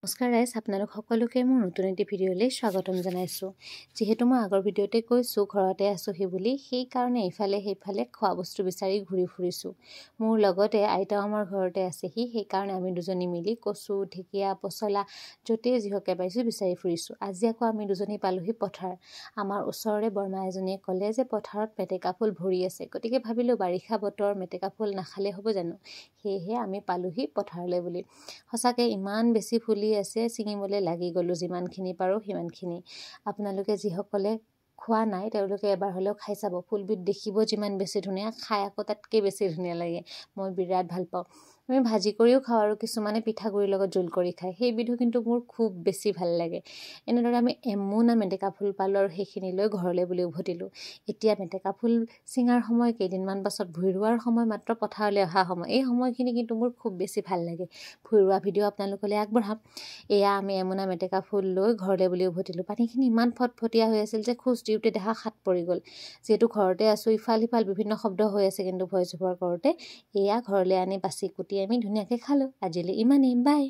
নমস্কাৰ গাইজ, আপোনালোক সকলোকে মোৰ নতুন এটি ভিডিঅ'লৈ স্বাগতম জনাইছোঁ। যিহেতু মই আগৰ ভিডিঅ'তে কৈছোঁ ঘৰতে আছোঁহি বুলি, সেইকাৰণে ইফালে সেইফালে খোৱা বস্তু বিচাৰি ঘূৰি ফুৰিছোঁ। মোৰ লগতে আইতাও আমাৰ ঘৰতে আছেহি, সেইকাৰণে আমি দুজনী মিলি কচু, ঢেকীয়া, পচলা য'তেই যিহকে পাইছোঁ বিচাৰি ফুৰিছোঁ। আজি আকৌ আমি দুজনী পালোহি পথাৰ। আমাৰ ওচৰৰে বৰমা এজনীয়ে ক'লে যে পথাৰত মেটেকা ফুল ভৰি আছে, গতিকে ভাবিলোঁ বাৰিষা বতৰ মেটেকা ফুল নাখালে হ'ব জানো, সেয়েহে আমি পালোহি পথাৰলৈ বুলি। সঁচাকৈ ইমান বেছি ফুলি আছে, ছিঙিবলৈ লাগি গ'লোঁ যিমানখিনি পাৰোঁ সিমানখিনি। আপোনালোকে যিসকলে খোৱা নাই তেওঁলোকে এবাৰ হ'লেও খাই চাব। ফুলবিধ দেখিব যিমান বেছি ধুনীয়া, খাই আকৌ তাতকৈ বেছি ধুনীয়া লাগে। মই বিৰাট ভাল পাওঁ। আমি ভাজি কৰিও খাওঁ আৰু কিছুমানে পিঠাগুড়িৰ লগত জোল কৰি খায়, সেইবিধো কিন্তু মোৰ খুব বেছি ভাল লাগে। এনেদৰে আমি এমোনা মেটেকা ফুল পালোঁ আৰু সেইখিনি লৈ ঘৰলৈ বুলি উভতিলোঁ। এতিয়া মেটেকা ফুল ছিঙাৰ সময়, কেইদিনমান পাছত ভুই ৰোৱাৰ সময়, মাত্ৰ পথাৰলৈ অহা সময়। এই সময়খিনি কিন্তু মোৰ খুব বেছি ভাল লাগে। ভুই ৰোৱা ভিডিঅ' আপোনালোকলৈ আগবঢ়াম। এয়া আমি এমোনা মেটেকা ফুল লৈ ঘৰলৈ বুলি উভতিলোঁ। পানীখিনি ইমান ফটফটীয়া হৈ আছিল যে খোজ দিওঁতে দেহা হাত পৰি গ'ল। যিহেতু ঘৰতে আছোঁ, ইফাল সিফাল বিভিন্ন শব্দ হৈ আছে কিন্তু ভইচ অভাৰ কৰোঁতে। এয়া ঘৰলৈ আনি বাচি কুটি আমি ধুনীয়াকৈ খালোঁ। আজিলৈ ইমানেই, বাই।